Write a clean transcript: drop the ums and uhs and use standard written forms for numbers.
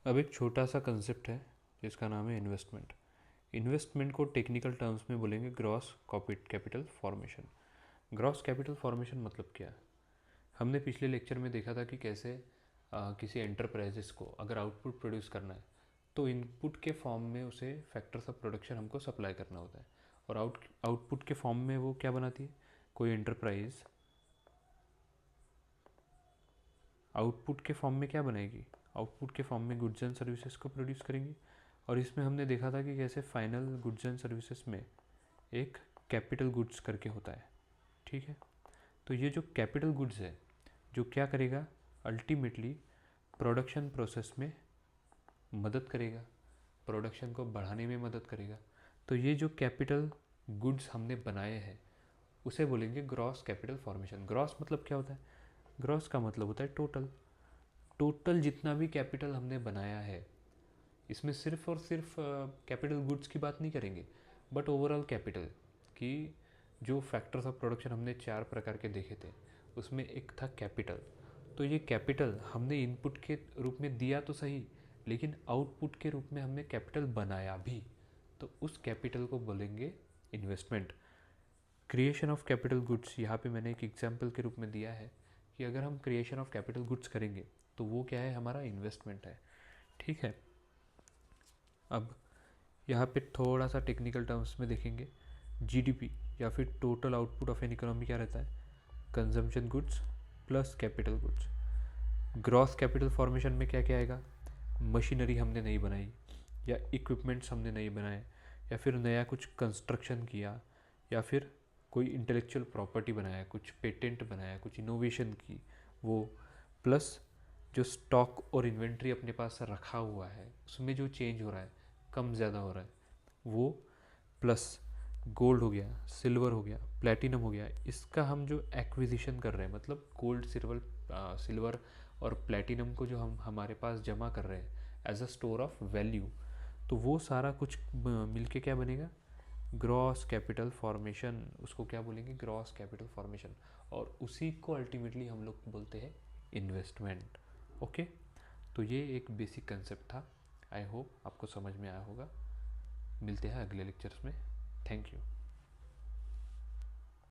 अब एक छोटा सा कंसेप्ट है जिसका नाम है इन्वेस्टमेंट। इन्वेस्टमेंट को टेक्निकल टर्म्स में बोलेंगे gross capital formation. Gross capital formation मतलब क्या है? हमने पिछले लेक्चर में देखा था कि कैसे किसी एंटरप्राइजेस को अगर आउटपुट प्रोड्यूस करना है तो इनपुट के फॉर्म में उसे फैक्टर्स ऑफ प्रोडक्शन हमको सप्लाई करना होता है, और आउटपुट के फॉर्म में वो क्या बनाती है? कोई एंटरप्राइज आउटपुट के फॉर्म में क्या बनाएगी? आउटपुट के फॉर्म में गुड्स एंड सर्विसेज को प्रोड्यूस करेंगी। और इसमें हमने देखा था कि कैसे फाइनल गुड्स एंड सर्विसेज में एक कैपिटल गुड्स करके होता है। ठीक है, तो ये जो कैपिटल गुड्स है जो क्या करेगा? अल्टीमेटली प्रोडक्शन प्रोसेस में मदद करेगा, प्रोडक्शन को बढ़ाने में मदद करेगा। तो ये जो कैपिटल गुड्स हमने बनाए हैं उसे बोलेंगे ग्रॉस कैपिटल फॉर्मेशन। ग्रॉस मतलब क्या होता है? ग्रॉस का मतलब होता है टोटल। टोटल जितना भी कैपिटल हमने बनाया है, इसमें सिर्फ और सिर्फ कैपिटल गुड्स की बात नहीं करेंगे, बट ओवरऑल कैपिटल की जो फैक्टर्स ऑफ प्रोडक्शन हमने 4 प्रकार के देखे थे उसमें एक था कैपिटल। तो ये कैपिटल हमने इनपुट के रूप में दिया तो सही, लेकिन आउटपुट के रूप में हमने कैपिटल बनाया भी, तो उस कैपिटल को बोलेंगे investment. Creation of capital goods यहाँ पे मैंने एक एग्जाम्पल के रूप में दिया है कि अगर हम क्रिएशन ऑफ कैपिटल गुड्स करेंगे तो वो क्या है? हमारा इन्वेस्टमेंट है। ठीक है, अब यहाँ पे थोड़ा सा टेक्निकल टर्म्स में देखेंगे। जीडीपी या फिर total output of an economy क्या रहता है? Consumption goods plus capital goods. Gross capital formation में क्या क्या आएगा? मशीनरी हमने नहीं बनाई, या इक्विपमेंट्स हमने नहीं बनाए, या फिर नया कुछ कंस्ट्रक्शन किया, या फिर कोई इंटेलेक्चुअल प्रॉपर्टी बनाया, कुछ पेटेंट बनाया, कुछ इनोवेशन की, वो प्लस जो स्टॉक और इन्वेंट्री अपने पास रखा हुआ है उसमें जो चेंज हो रहा है, कम ज़्यादा हो रहा है, वो प्लस गोल्ड हो गया, सिल्वर हो गया, प्लेटिनम हो गया, इसका हम जो एक्विजिशन कर रहे हैं, मतलब गोल्ड सिल्वर और प्लेटिनम को जो हम हमारे पास जमा कर रहे हैं as a store of value, तो वो सारा कुछ मिलके क्या बनेगा? Gross capital formation. उसको क्या बोलेंगे? Gross capital formation. और उसी को अल्टीमेटली हम लोग बोलते हैं इन्वेस्टमेंट। ओके, तो ये एक बेसिक कंसेप्ट था। आई होप आपको समझ में आया होगा। मिलते हैं अगले लेक्चर्स में। Thank you.